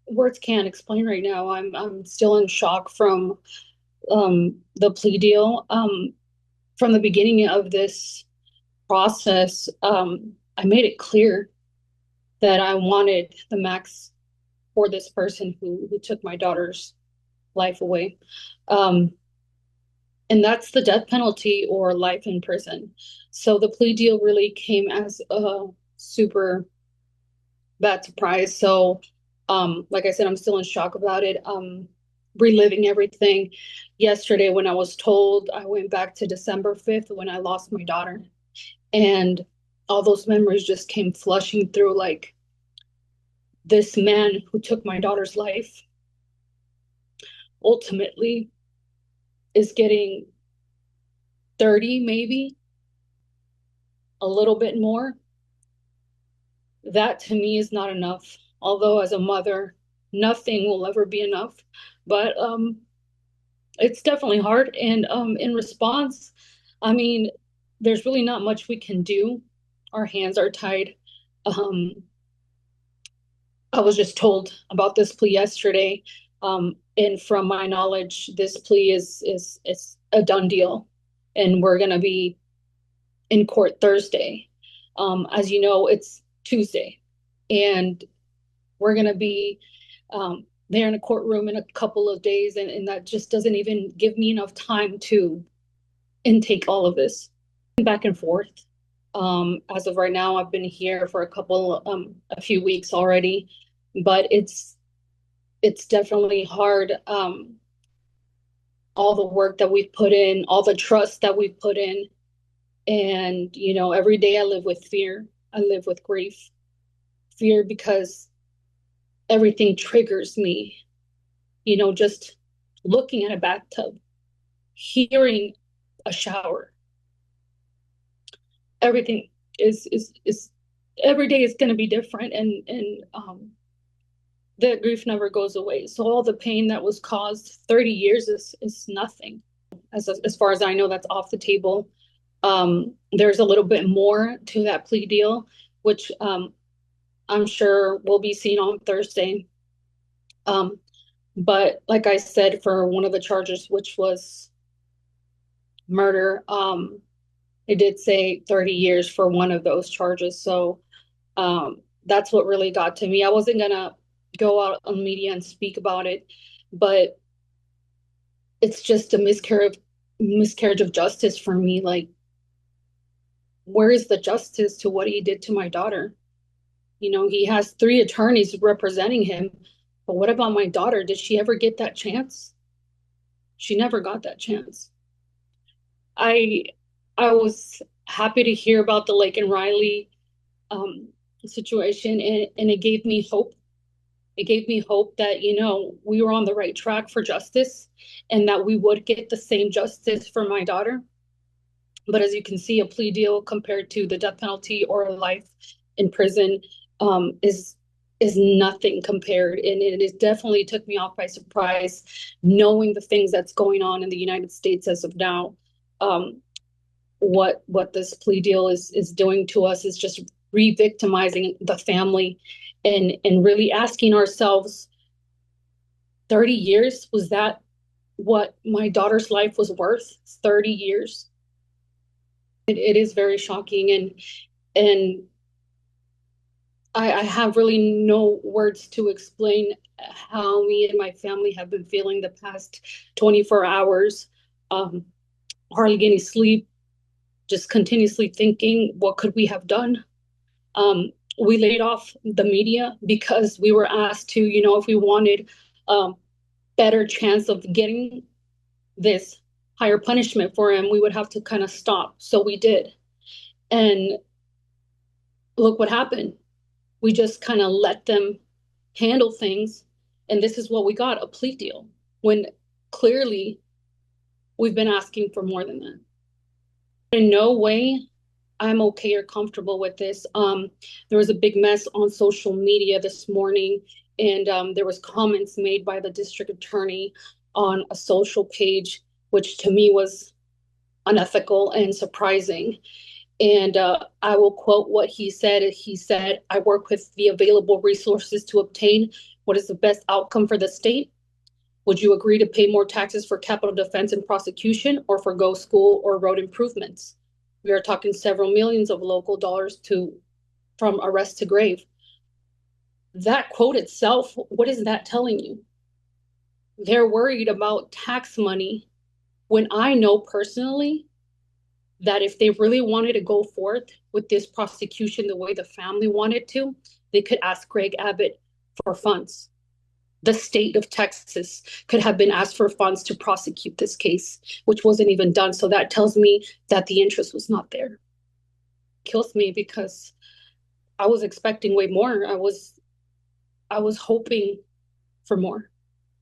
words can't explain right now. I'm still in shock from the plea deal. From the beginning of this process, I made it clear that I wanted the max for this person who took my daughter's life away. Um, and that's the death penalty or life in prison. So the plea deal really came as a super bad surprise. So, like I said, I'm still in shock about it. Reliving everything. Yesterday, when I was told, I went back to December 5th when I lost my daughter, and all those memories just came flushing through. Like, this man who took my daughter's life ultimately is getting 30, maybe a little bit more. That to me is not enough. Although as a mother, nothing will ever be enough. But it's definitely hard. And in response, I mean, there's really not much we can do. Our hands are tied. Um, I was just told about this plea yesterday. And from my knowledge, this plea is a done deal. And we're gonna be in court Thursday. As you know, it's Tuesday. And we're going to be there in a courtroom in a couple of days. And that just doesn't even give me enough time to intake all of this back and forth. As of right now, I've been here for a few weeks already, but it's definitely hard. All the work that we've put in, all the trust that we've put in. And, every day I live with fear. I live with grief. Fear because everything triggers me. Just looking at a bathtub, hearing a shower, everything is every day is going to be different, and the grief never goes away. So all the pain that was caused 30 years is nothing. As far as I know, that's off the table. There's a little bit more to that plea deal, which I'm sure we'll be seen on Thursday. Um, But like I said, for one of the charges, which was murder, it did say 30 years for one of those charges. So that's what really got to me. I wasn't gonna go out on media and speak about it, but it's just a miscarriage of justice for me. Like, where is the justice to what he did to my daughter? He has three attorneys representing him, but what about my daughter? Did she ever get that chance? She never got that chance. I I was happy to hear about the Lake and Riley um, situation, and it gave me hope. It gave me hope that, we were on the right track for justice and that we would get the same justice for my daughter. But as you can see, a plea deal compared to the death penalty or a life in prison is nothing compared. And it definitely took me off by surprise, knowing the things that's going on in the United States as of now. Um, what this plea deal is doing to us is just re-victimizing the family and really asking ourselves, 30 years, was that what my daughter's life was worth? 30 years. It is very shocking, and I have really no words to explain how me and my family have been feeling the past 24 hours. Hardly getting sleep, just continuously thinking, what could we have done? We laid off the media because we were asked to, if we wanted a better chance of getting this higher punishment for him, we would have to kind of stop. So we did. And look what happened. We just kind of let them handle things. And this is what we got, a plea deal, when clearly we've been asking for more than that. In no way I'm okay or comfortable with this. There was a big mess on social media this morning, and there was comments made by the district attorney on a social page, which to me was unethical and surprising. And I will quote what he said. He said, I work with the available resources to obtain what is the best outcome for the state. Would you agree to pay more taxes for capital defense and prosecution or forgo school or road improvements? We are talking several millions of local dollars to from arrest to grave. That quote itself, what is that telling you? They're worried about tax money when I know personally that if they really wanted to go forth with this prosecution the way the family wanted to, they could ask Greg Abbott for funds. The state of Texas could have been asked for funds to prosecute this case, which wasn't even done. So that tells me that the interest was not there. It kills me because I was expecting way more. I was hoping for more.